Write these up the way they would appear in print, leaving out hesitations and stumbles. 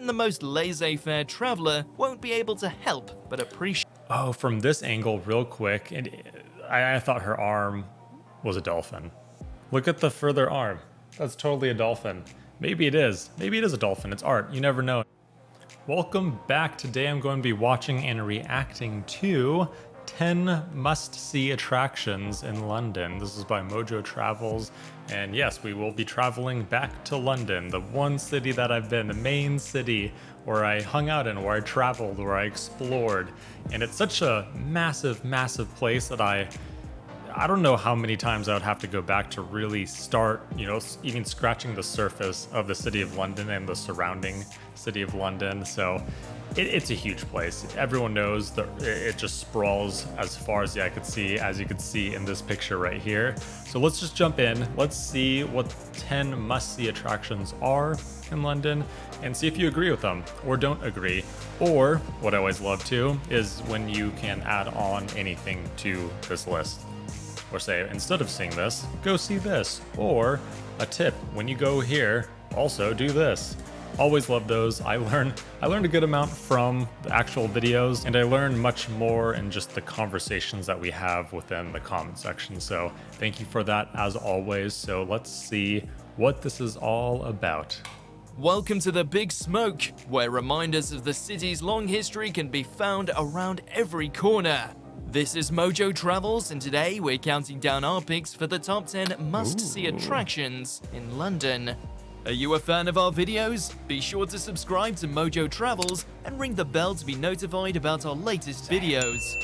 even the most laissez-faire traveler won't be able to help but appreciate. Oh, from this angle real quick, and I thought her arm was a dolphin. Look at the further arm. That's totally a dolphin. Maybe it is. Maybe it is a dolphin. It's art. You never know. Welcome back. Today I'm going to be watching and reacting to 10 must-see attractions in London. This is by Mojo Travels. And yes, we will be traveling back to London, the one city that I've been, the main city where I hung out in, where I traveled, where I explored. And it's such a massive, massive place that I don't know how many times I would have to go back to really start, even scratching the surface of the city of London and the surrounding city of London. So it's a huge place. Everyone knows that it just sprawls as far as the eye could see, as you could see in this picture right here. So let's just jump in. Let's see what 10 must-see attractions are in London and see if you agree with them or don't agree. Or what I always love to is when you can add on anything to this list. Or say, instead of seeing this, go see this. Or a tip, when you go here, also do this. Always love those. I learned a good amount from the actual videos, and I learned much more in just the conversations that we have within the comment section. So thank you for that as always. So let's see what this is all about. Welcome to the Big Smoke, where reminders of the city's long history can be found around every corner. This is Mojo Travels, and today we're counting down our picks for the top 10 must-see attractions in London. Are you a fan of our videos? Be sure to subscribe to Mojo Travels and ring the bell to be notified about our latest videos.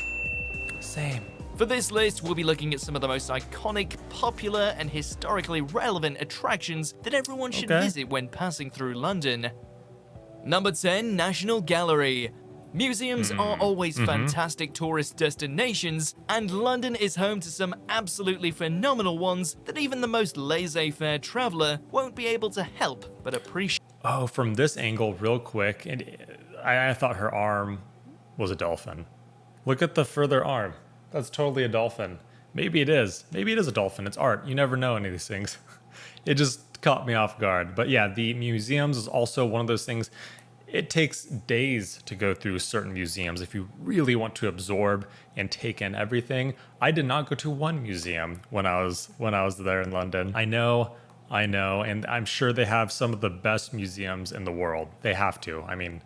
Same. For this list, we'll be looking at some of the most iconic, popular, and historically relevant attractions that everyone should visit when passing through London. Number 10, National Gallery. Museums are always fantastic tourist destinations, and London is home to some absolutely phenomenal ones that even the most laissez-faire traveler won't be able to help but appreciate. Oh, from this angle real quick, and I thought her arm was a dolphin. Look at the further arm. That's totally a dolphin. Maybe it is. Maybe it is a dolphin. It's art. You never know any of these things. It just caught me off guard. But yeah, the museums is also one of those things. It takes days to go through certain museums if you really want to absorb and take in everything. I did not go to one museum when I was there in London. I know, and I'm sure they have some of the best museums in the world. They have to. I mean,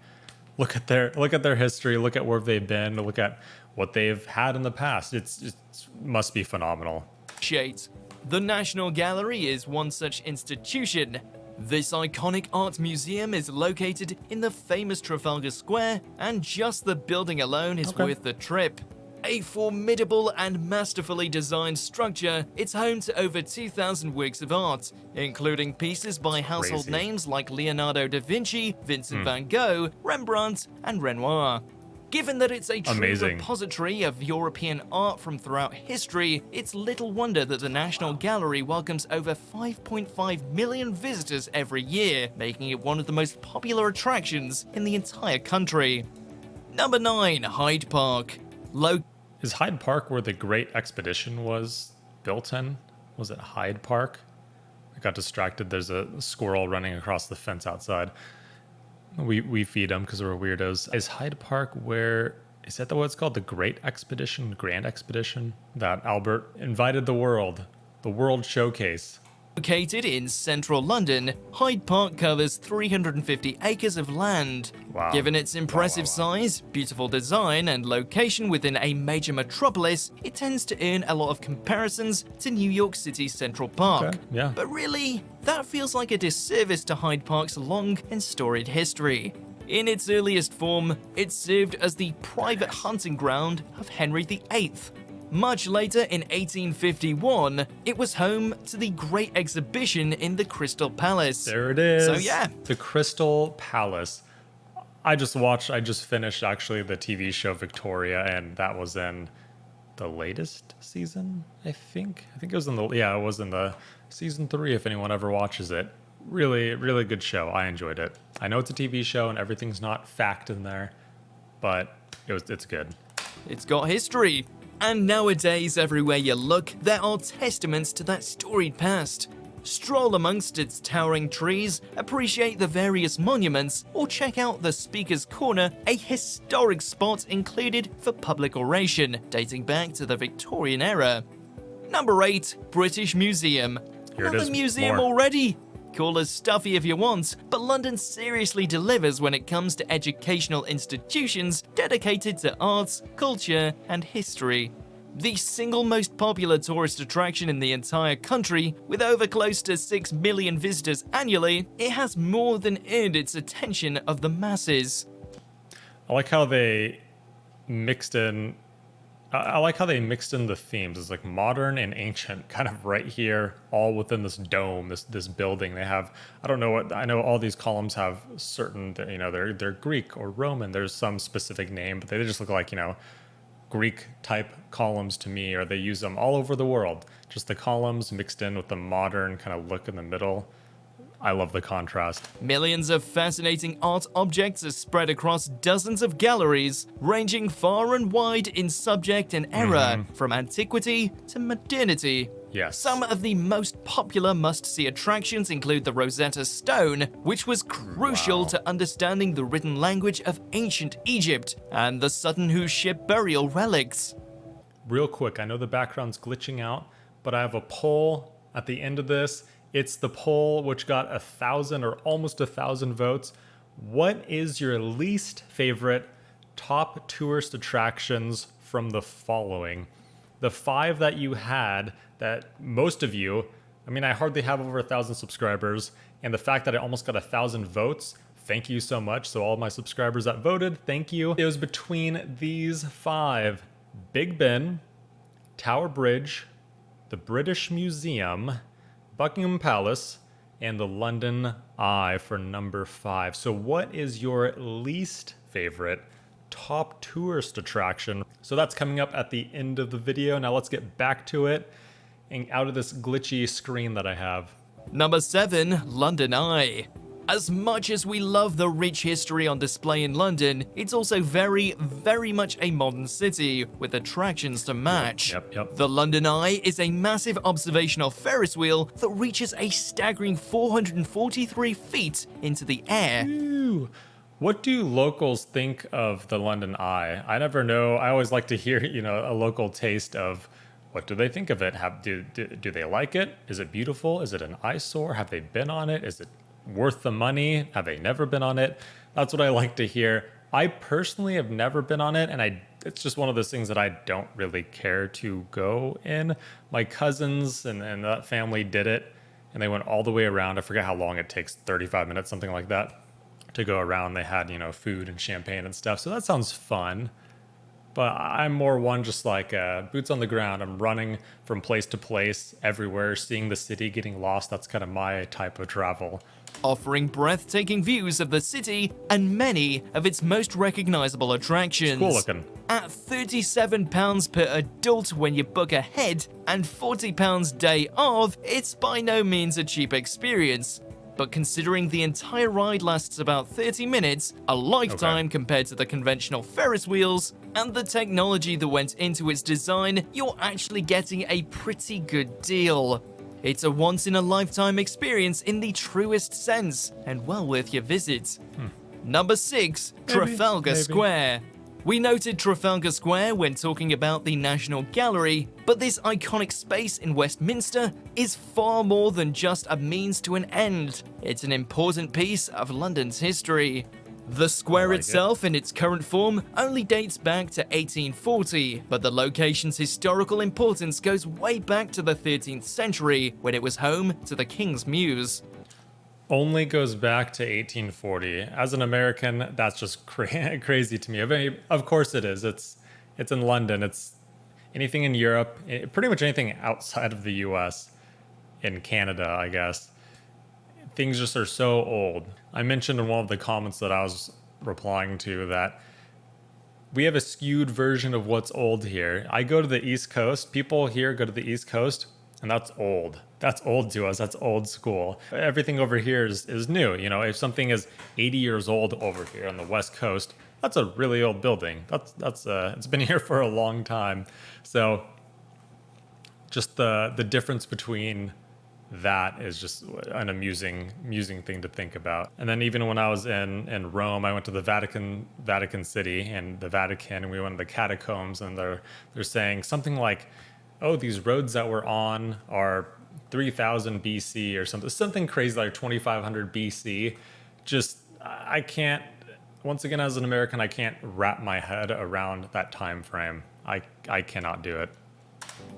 look at their history, look at where they've been, look at what they've had in the past. It must be phenomenal. The National Gallery is one such institution. This iconic art museum is located in the famous Trafalgar Square, and just the building alone is worth the trip. A formidable and masterfully designed structure, it's home to over 2,000 works of art, including pieces by household names like Leonardo da Vinci, Vincent van Gogh, Rembrandt, and Renoir. Given that it's a true repository of European art from throughout history, it's little wonder that the National Gallery welcomes over 5.5 million visitors every year, making it one of the most popular attractions in the entire country. Number 9, Hyde Park. Is Hyde Park where the Great Expedition was built in? Was it Hyde Park? I got distracted. There's a squirrel running across the fence outside. We feed them because we're weirdos. Is Hyde Park is that what it's called? The Great Expedition, Grand Expedition? That Albert invited the world showcase. Located in central London, Hyde Park covers 350 acres of land. Wow. Given its impressive size, beautiful design, and location within a major metropolis, it tends to earn a lot of comparisons to New York City's Central Park. Yeah. But really, that feels like a disservice to Hyde Park's long and storied history. In its earliest form, it served as the private hunting ground of Henry VIII. Much later, in 1851, it was home to the Great Exhibition in the Crystal Palace. There it is. So yeah. The Crystal Palace. I just finished actually the TV show Victoria, and that was in the latest season, I think. I think it was in the season 3 if anyone ever watches it. Really, really good show. I enjoyed it. I know it's a TV show and everything's not fact in there, but it's good. It's got history. And nowadays, everywhere you look, there are testaments to that storied past. Stroll amongst its towering trees, appreciate the various monuments, or check out the Speaker's Corner, a historic spot included for public oration, dating back to the Victorian era. Number 8. British Museum. Here it Another is, museum more. already? Call us stuffy if you want, but London seriously delivers when it comes to educational institutions dedicated to arts, culture, and history. The single most popular tourist attraction in the entire country, with over close to 6 million visitors annually, it has more than earned its attention of the masses. I like how they mixed in. I like how they mixed in the themes. It's like modern and ancient, kind of right here, all within this dome, this building. They have, I don't know what, I know all these columns have certain, you know, they're Greek or Roman. There's some specific name, but they just look like, you know, Greek type columns to me, or they use them all over the world. Just the columns mixed in with the modern kind of look in the middle. I love the contrast. Millions of fascinating art objects are spread across dozens of galleries, ranging far and wide in subject and era, from antiquity to modernity. Yes. Some of the most popular must-see attractions include the Rosetta Stone, which was crucial to understanding the written language of ancient Egypt, and the Sutton Hoo ship burial relics. Real quick, I know the background's glitching out, but I have a poll at the end of this. It's the poll which got 1,000 or almost 1,000 votes. What is your least favorite top tourist attractions from the following? The 5 that you had, that most of you, I mean, I hardly have over 1,000 subscribers, and the fact that I almost got 1,000 votes, thank you so much. So all my subscribers that voted, thank you. It was between these 5: Big Ben, Tower Bridge, the British Museum, Buckingham Palace, and the London Eye for number 5. So what is your least favorite top tourist attraction? So that's coming up at the end of the video. Now let's get back to it and out of this glitchy screen that I have. Number 7. London Eye. As much as we love the rich history on display in London, it's also very, very much a modern city, with attractions to match. Yep. The London Eye is a massive observational Ferris wheel that reaches a staggering 443 feet into the air. Ooh. What do locals think of the London Eye? I never know. I always like to hear, you know, a local taste of what do they think of it? Do they like it? Is it beautiful? Is it an eyesore? Have they been on it? Is it worth the money? Have they never been on it? That's what I like to hear. I personally have never been on it, and it's just one of those things that I don't really care to go in. My cousins and that family did it, and they went all the way around. I forget how long it takes, 35 minutes, something like that, to go around. They had, you know, food and champagne and stuff, so that sounds fun. But I'm more one just like boots on the ground. I'm running from place to place, everywhere, seeing the city, getting lost. That's kind of my type of travel. Offering breathtaking views of the city and many of its most recognizable attractions. Cool looking. At £37 per adult when you book ahead and £40 day of, it's by no means a cheap experience. But considering the entire ride lasts about 30 minutes, a lifetime compared to the conventional Ferris wheels, and the technology that went into its design, you're actually getting a pretty good deal. It's a once-in-a-lifetime experience in the truest sense, and well worth your visit. Number 6. Trafalgar Square. We noted Trafalgar Square when talking about the National Gallery, but this iconic space in Westminster is far more than just a means to an end. It's an important piece of London's history. The square itself, in its current form, only dates back to 1840, but the location's historical importance goes way back to the 13th century, when it was home to the King's Mews. Only goes back to 1840. As an American, that's just crazy to me. I mean, of course it is. It's in London. It's anything in Europe, pretty much anything outside of the US, in Canada, I guess. Things just are so old. I mentioned in one of the comments that I was replying to that we have a skewed version of what's old here. I go to the East Coast. People here go to the East Coast, and that's old. That's old to us. That's old school. Everything over here is new. You know, if something is 80 years old over here on the West Coast, that's a really old building. It's been here for a long time. So just the difference between that is just an amusing thing to think about. And then even when I was in Rome, I went to the Vatican City and the Vatican, and we went to the catacombs, and they're saying something like, oh, these roads that we're on are 3000 BC or something crazy, like 2500 BC. Just, I can't, once again, as an American, I can't wrap my head around that time frame. I cannot do it.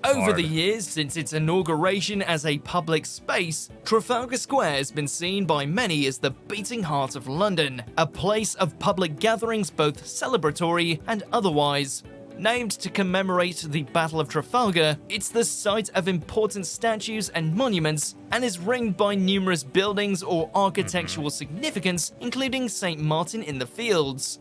Over the years, since its inauguration as a public space, Trafalgar Square has been seen by many as the beating heart of London, a place of public gatherings both celebratory and otherwise. Named to commemorate the Battle of Trafalgar, it's the site of important statues and monuments, and is ringed by numerous buildings or architectural significance, including St. Martin in the Fields.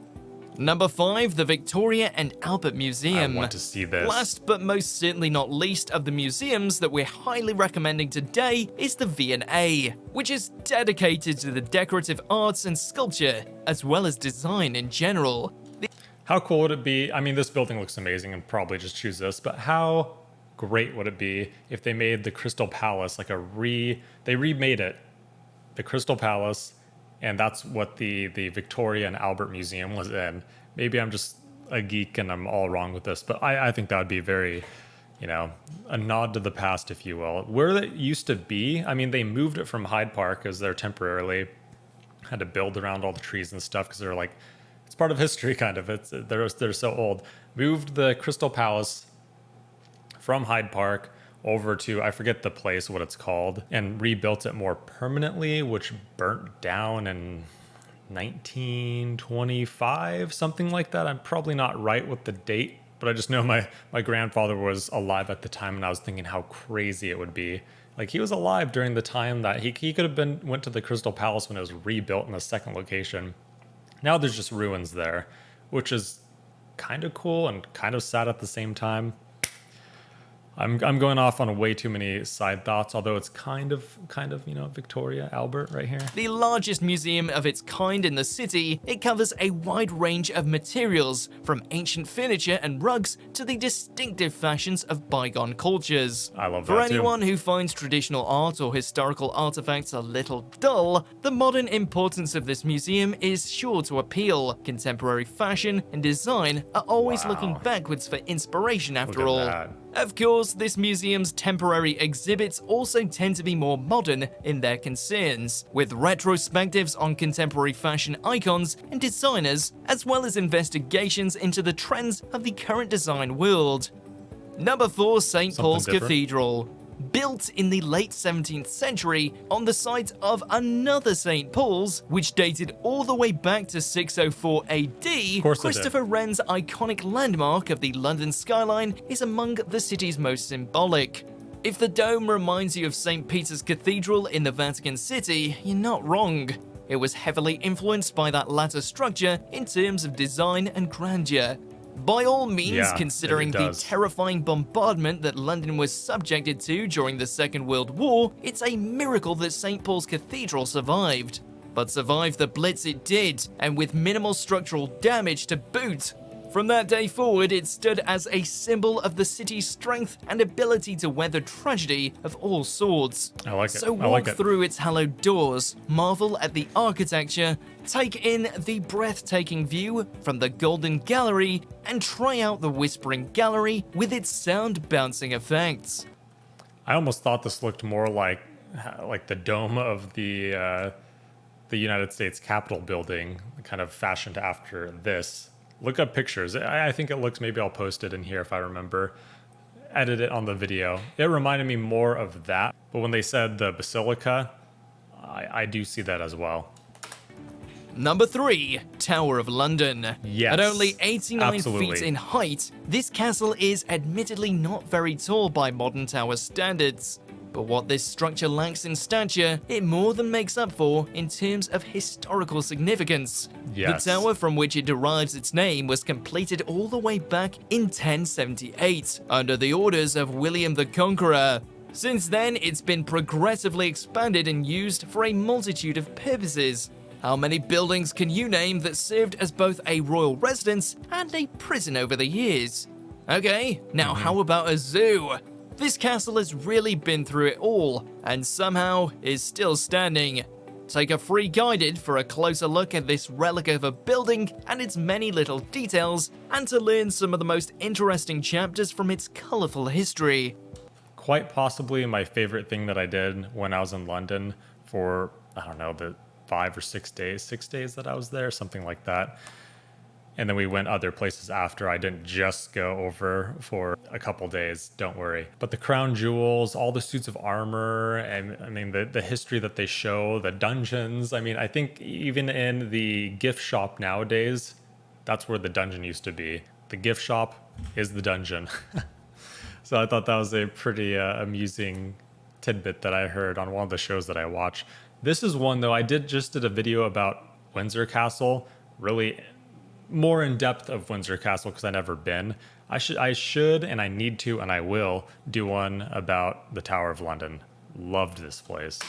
Number 5, the Victoria and Albert Museum. I want to see this. Last but most certainly not least of the museums that we're highly recommending today is the V&A, which is dedicated to the decorative arts and sculpture, as well as design in general. How cool would it be? I mean, this building looks amazing and probably just choose this, but how great would it be if they made the Crystal Palace like they remade it, the Crystal Palace, and that's what the Victoria and Albert Museum was in. Maybe I'm just a geek and I'm all wrong with this, but I think that would be very, a nod to the past, if you will. Where it used to be, I mean, they moved it from Hyde Park because they're temporarily had to build around all the trees and stuff because they're like, it's part of history, kind of. They're so old. Moved the Crystal Palace from Hyde Park over to, I forget the place, what it's called, and rebuilt it more permanently, which burnt down in 1925, something like that. I'm probably not right with the date, but I just know my grandfather was alive at the time, and I was thinking how crazy it would be. Like, he was alive during the time that he could have went to the Crystal Palace when it was rebuilt in the second location. Now there's just ruins there, which is kind of cool and kind of sad at the same time. I'm going off on way too many side thoughts, although it's kind of, Victoria, Albert right here. The largest museum of its kind in the city, it covers a wide range of materials, from ancient furniture and rugs to the distinctive fashions of bygone cultures. I love that For too. anyone who finds traditional art or historical artifacts a little dull, the modern importance of this museum is sure to appeal. Contemporary fashion and design are always looking backwards for inspiration after all. That. Of course, this museum's temporary exhibits also tend to be more modern in their concerns, with retrospectives on contemporary fashion icons and designers, as well as investigations into the trends of the current design world. Number 4, St. Paul's Cathedral. Built in the late 17th century on the site of another St. Paul's, which dated all the way back to 604 AD, Christopher Wren's iconic landmark of the London skyline is among the city's most symbolic. If the dome reminds you of St. Peter's Cathedral in the Vatican City, you're not wrong. It was heavily influenced by that latter structure in terms of design and grandeur. By all means, considering the terrifying bombardment that London was subjected to during the Second World War, it's a miracle that St. Paul's Cathedral survived. But survive the Blitz it did, and with minimal structural damage to boot. From that day forward, it stood as a symbol of the city's strength and ability to weather tragedy of all sorts. I like it. So walk through its hallowed doors, marvel at the architecture, take in the breathtaking view from the Golden Gallery, and try out the Whispering Gallery with its sound bouncing effects. I almost thought this looked more like the dome of the United States Capitol building, kind of fashioned after this. Look up pictures. I think it looks, maybe I'll post it in here if I remember, edit it on the video. It reminded me more of that, but when they said the Basilica, I do see that as well. Number 3, Tower of London. Yes, at only 89 feet in height, this castle is admittedly not very tall by modern tower standards. But what this structure lacks in stature, it more than makes up for in terms of historical significance. Yes. The tower from which it derives its name was completed all the way back in 1078, under the orders of William the Conqueror. Since then, it's been progressively expanded and used for a multitude of purposes. How many buildings can you name that served as both a royal residence and a prison over the years? Okay, now how about a zoo? This castle has really been through it all, and somehow is still standing. Take a free guided for a closer look at this relic of a building and its many little details, and to learn some of the most interesting chapters from its colourful history. Quite possibly my favorite thing that I did when I was in London for, I don't know, the 5 or 6 days, 6 days that I was there, something like that. And then we went other places after. I didn't just go over for a couple days, don't worry. But the crown jewels, all the suits of armor, and I mean, the history that they show, the dungeons. I mean, I think even in the gift shop nowadays, that's where the dungeon used to be. The gift shop is the dungeon. So I thought that was a pretty amusing tidbit that I heard on one of the shows that I watch. This is one, though, I just did a video about Windsor Castle, really more in depth of Windsor Castle because I've never been. I should and I need to and I will do one about the Tower of London. Loved this place.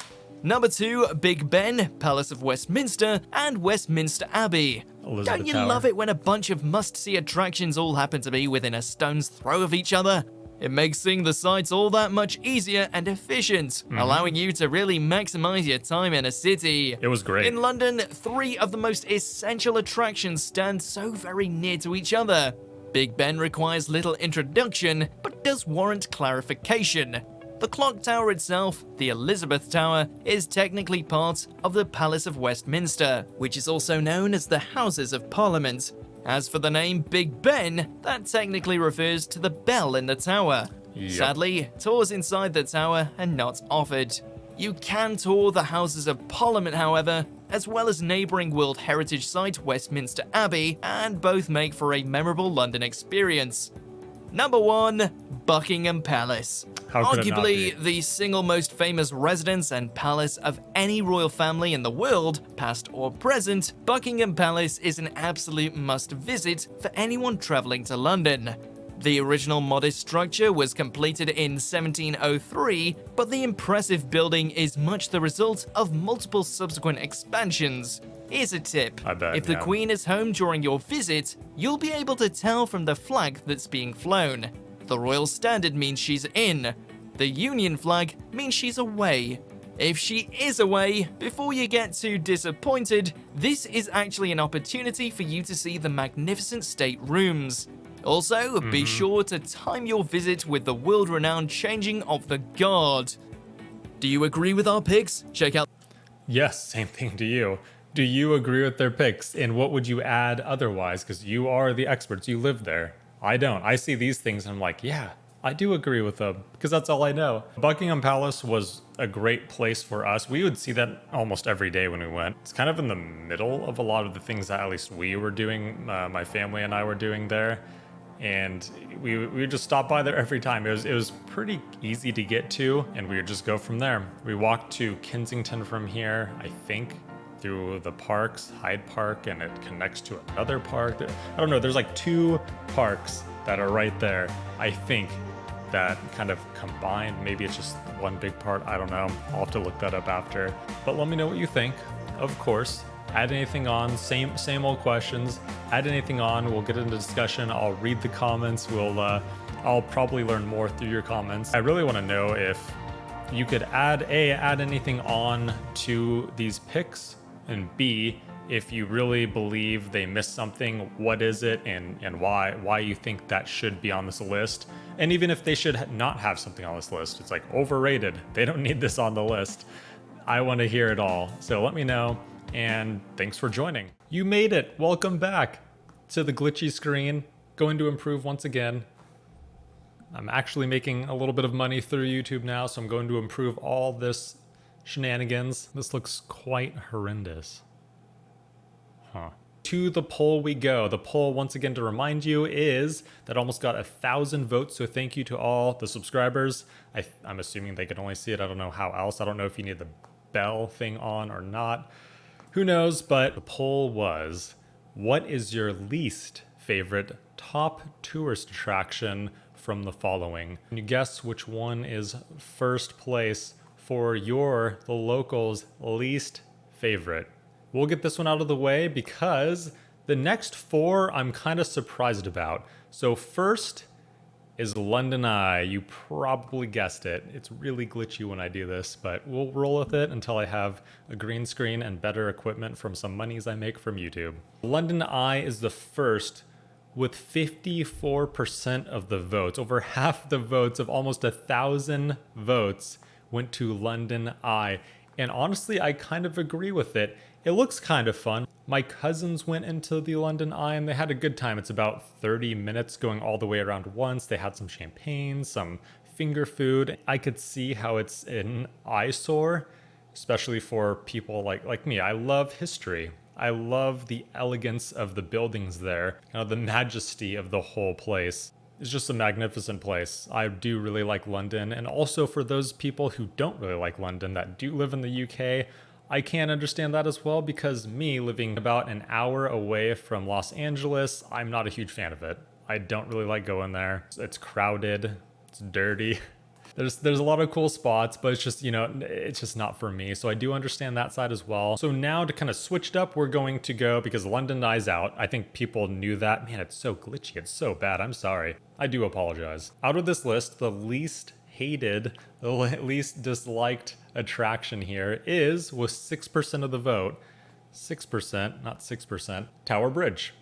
Number 2, Big Ben, Palace of Westminster, and Westminster Abbey. Elizabeth Don't you Tower. love it when a bunch of must-see attractions all happen to be within a stone's throw of each other? It makes seeing the sights all that much easier and efficient, allowing you to really maximize your time in a city. It was great. In London, 3 of the most essential attractions stand so very near to each other. Big Ben requires little introduction, but does warrant clarification. The clock tower itself, the Elizabeth Tower, is technically part of the Palace of Westminster, which is also known as the Houses of Parliament. As for the name Big Ben, that technically refers to the bell in the tower. Yep. Sadly, tours inside the tower are not offered. You can tour the Houses of Parliament, however, as well as neighbouring World Heritage Site Westminster Abbey, and both make for a memorable London experience. Number 1, Buckingham Palace. How could it not be? Arguably the single most famous residence and palace of any royal family in the world, past or present, Buckingham Palace is an absolute must-visit for anyone travelling to London. The original modest structure was completed in 1703, but the impressive building is much the result of multiple subsequent expansions. Here's a tip. I bet, if the yeah. Queen is home during your visit, you'll be able to tell from the flag that's being flown. The Royal Standard means she's in. The Union flag means she's away. If she is away, before you get too disappointed, this is actually an opportunity for you to see the magnificent state rooms. Also, be sure to time your visit with the world-renowned changing of the guard. Do you agree with our picks? Check out. Yes, same thing to you. Do you agree with their picks? And what would you add otherwise? Because you are the experts. You live there. I don't. I see these things and I'm like, yeah, I do agree with them because that's all I know. Buckingham Palace was a great place for us. We would see that almost every day when we went. It's kind of in the middle of a lot of the things that at least we were doing, my family and I were doing there. And we would just stop by there every time. It was pretty easy to get to, and we would just go from there. We walked to Kensington from here, I think, through the parks, Hyde Park, and it connects to another park. I don't know, there's like 2 parks that are right there, I think, that kind of combined. Maybe it's just one big part, I don't know. I'll have to look that up after. But let me know what you think, of course. Add anything on, same old questions. Add anything on, we'll get into discussion. I'll read the comments. I'll probably learn more through your comments. I really want to know if you could add anything on to these picks, and B, if you really believe they missed something, what is it and why you think that should be on this list. And even if they should not have something on this list, it's like overrated. They don't need this on the list. I want to hear it all. So let me know. And thanks for joining. You made it. Welcome back to the glitchy screen. Going to improve once again. I'm actually making a little bit of money through YouTube now, so I'm going to improve all this shenanigans. This looks quite horrendous. To the poll we go. The poll, once again, to remind you, is that almost got 1,000 votes, so thank you to all the subscribers. I'm assuming they could only see it. I don't know how else. I don't know if you need the bell thing on or not. Who knows, but the poll was, what is your least favorite top tourist attraction from the following? Can you guess which one is first place for the locals' least favorite? We'll get this one out of the way because the next 4 I'm kind of surprised about. So first is London Eye. You probably guessed it. It's really glitchy when I do this, but we'll roll with it until I have a green screen and better equipment from some monies I make from YouTube. London Eye is the first with 54% of the votes. Over half the votes of almost 1,000 votes went to London Eye. And honestly, I kind of agree with it. It looks kind of fun. My cousins went into the London Eye and they had a good time. It's about 30 minutes going all the way around once. They had some champagne, some finger food. I could see how it's an eyesore, especially for people like me. I love history. I love the elegance of the buildings there, kind of the majesty of the whole place. It's just a magnificent place. I do really like London. And also for those people who don't really like London that do live in the UK, I can understand that as well, because me living about an hour away from Los Angeles, I'm not a huge fan of it. I don't really like going there. It's crowded, it's dirty. There's a lot of cool spots, but it's just, it's just not for me. So I do understand that side as well. So now to kind of switch it up, we're going to go, because London Eye's out. I think people knew that. Man, it's so glitchy. It's so bad. I'm sorry. I do apologize. Out of this list, the least hated, the least disliked attraction here is, with 6% of the vote, 6%, not 6%, Tower Bridge,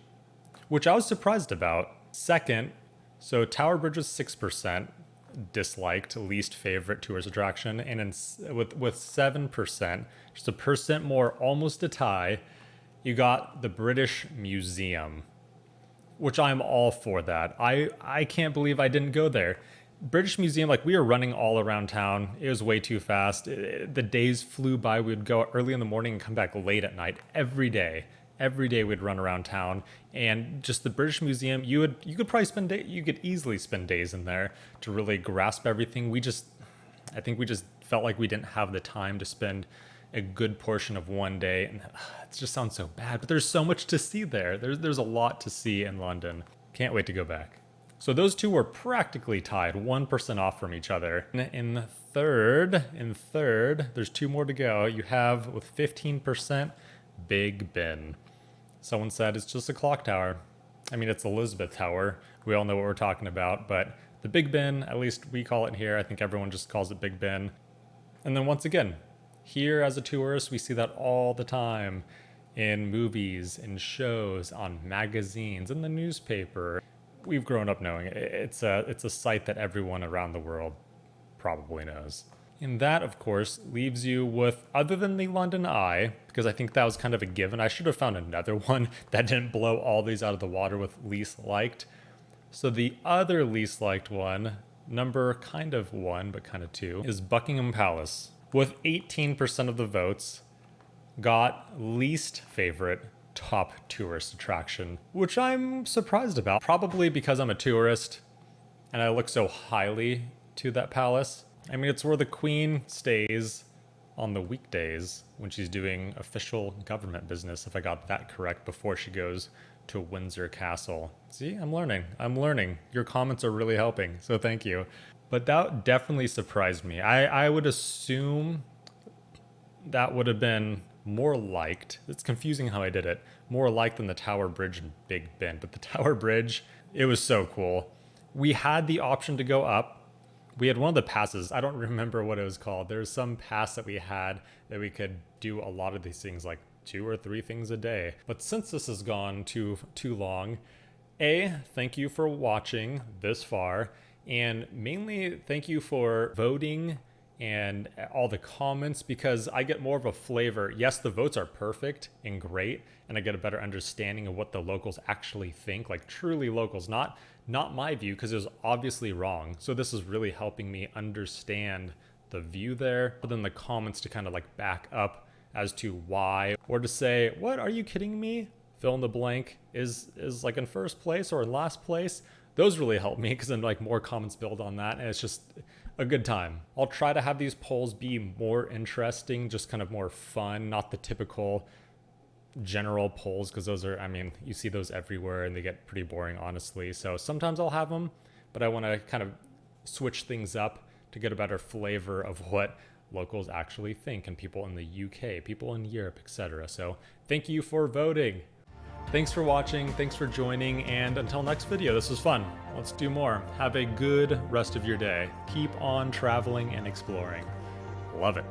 which I was surprised about. Second, so Tower Bridge was 6%. Disliked, least favorite tourist attraction, and with 7%, just a percent more, almost a tie, you got the British Museum, which I'm all for that. I can't believe I didn't go there. British Museum, like, we were running all around town. It was way too fast. The days flew by. We would go early in the morning and come back late at night every day. Every day we'd run around town, and just the British Museum, you could probably you could easily spend days in there to really grasp everything. I think we just felt like we didn't have the time to spend a good portion of one day, and it just sounds so bad, but there's so much to see there. There's a lot to see in London. Can't wait to go back. So those two were practically tied, 1% off from each other. In third, there's two more to go. You have, with 15%, Big Ben. Someone said it's just a clock tower. I mean, it's Elizabeth Tower. We all know what we're talking about, but the Big Ben, at least we call it here. I think everyone just calls it Big Ben. And then once again, here as a tourist, we see that all the time in movies, in shows, on magazines, in the newspaper. We've grown up knowing it. It's a site that everyone around the world probably knows. And that, of course, leaves you with, other than the London Eye, because I think that was kind of a given. I should have found another one that didn't blow all these out of the water with least liked. So the other least liked one, number kind of 1, but kind of 2, is Buckingham Palace. With 18% of the votes, got least favorite top tourist attraction, which I'm surprised about. Probably because I'm a tourist and I look so highly to that palace. I mean, it's where the Queen stays on the weekdays when she's doing official government business, if I got that correct, before she goes to Windsor Castle. See, I'm learning. Your comments are really helping, so thank you. But that definitely surprised me. I would assume that would have been more liked. It's confusing how I did it. More liked than the Tower Bridge and Big Ben. But the Tower Bridge, it was so cool. We had the option to go up. We had one of the passes. I don't remember what it was called. There was some pass that we had that we could do a lot of these things, like 2 or 3 things a day. But since this has gone too long, thank you for watching this far. And mainly thank you for voting and all the comments, because I get more of a flavor. Yes, the votes are perfect and great, and I get a better understanding of what the locals actually think, like truly locals, not my view, because it was obviously wrong. So this is really helping me understand the view there, but then the comments to kind of like back up as to why, or to say, what, are you kidding me? Fill in the blank is like in first place or in last place. Those really help me, because then like more comments build on that, and it's just a good time. I'll try to have these polls be more interesting, just kind of more fun, not the typical general polls, because those are, I mean, you see those everywhere and they get pretty boring, honestly. So sometimes I'll have them, but I want to kind of switch things up to get a better flavor of what locals actually think, and people in the UK, people in Europe, etc. So thank you for voting. Thanks for watching, thanks for joining, and until next video, this was fun. Let's do more. Have a good rest of your day. Keep on traveling and exploring. Love it.